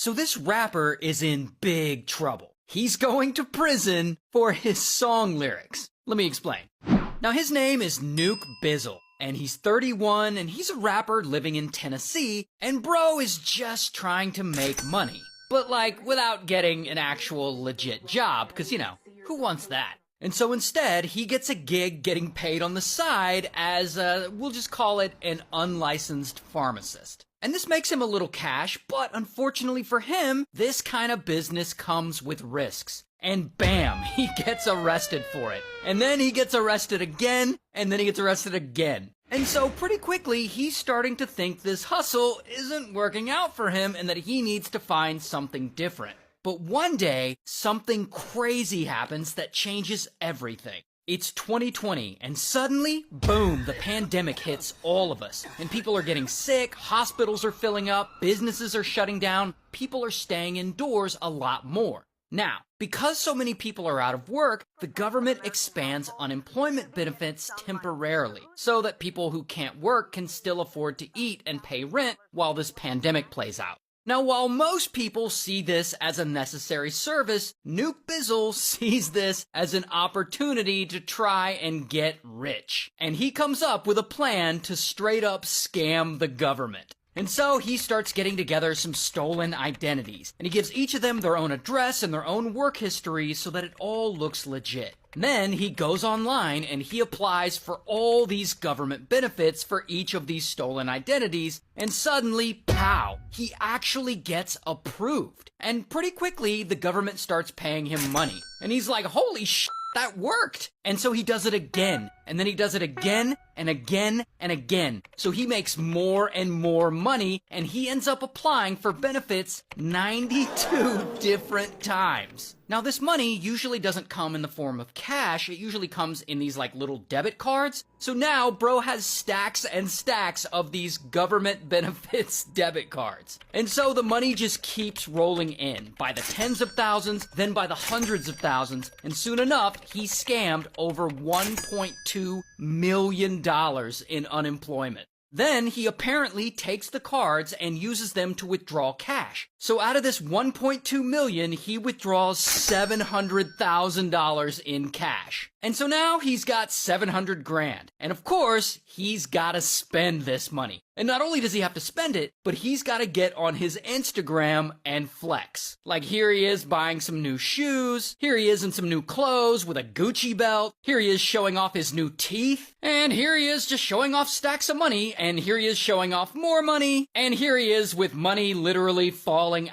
So this rapper is in big trouble. He's going to prison for his song lyrics. Let me explain. Now his name is Nuke Bizzle, and he's 31, and he's a rapper living in Tennessee, and bro is just trying to make money. But like, without getting an actual legit job, because you know, who wants that? And so instead, he gets a gig getting paid on the side as, we'll just call it an unlicensed pharmacist. And this makes him a little cash, but unfortunately for him, this kind of business comes with risks. And bam, he gets arrested for it. And then he gets arrested again, and then he gets arrested again. And so pretty quickly, he's starting to think this hustle isn't working out for him and that he needs to find something different. But one day, something crazy happens that changes everything. It's 2020, and suddenly, boom, the pandemic hits all of us. And people are getting sick, hospitals are filling up, businesses are shutting down, people are staying indoors a lot more. Now, because so many people are out of work, the government expands unemployment benefits temporarily, so that people who can't work can still afford to eat and pay rent while this pandemic plays out. Now, while most people see this as a necessary service, Nuke Bizzle sees this as an opportunity to try and get rich. And he comes up with a plan to straight up scam the government. And so he starts getting together some stolen identities, and he gives each of them their own address and their own work history so that it all looks legit. Then he goes online and he applies for all these government benefits for each of these stolen identities, and suddenly, pow, he actually gets approved. And pretty quickly, the government starts paying him money. And he's like, holy shit, that worked! And so he does it again, and then he does it again, and again, and again. So he makes more and more money, and he ends up applying for benefits 92 different times. Now this money usually doesn't come in the form of cash, it usually comes in these like little debit cards. So now bro has stacks and stacks of these government benefits debit cards. And so the money just keeps rolling in, by the tens of thousands, then by the hundreds of thousands, and soon enough, he scammed over $1.2 million in unemployment. Then he apparently takes the cards and uses them to withdraw cash. So out of this $1.2 million, he withdraws $700,000 in cash. And so now he's got $700 grand. And of course, he's gotta spend this money. And not only does he have to spend it, but he's gotta get on his Instagram and flex. Like here he is buying some new shoes, here he is in some new clothes with a Gucci belt, here he is showing off his new teeth, and here he is just showing off stacks of money, and here he is showing off more money, and here he is with money literally falling out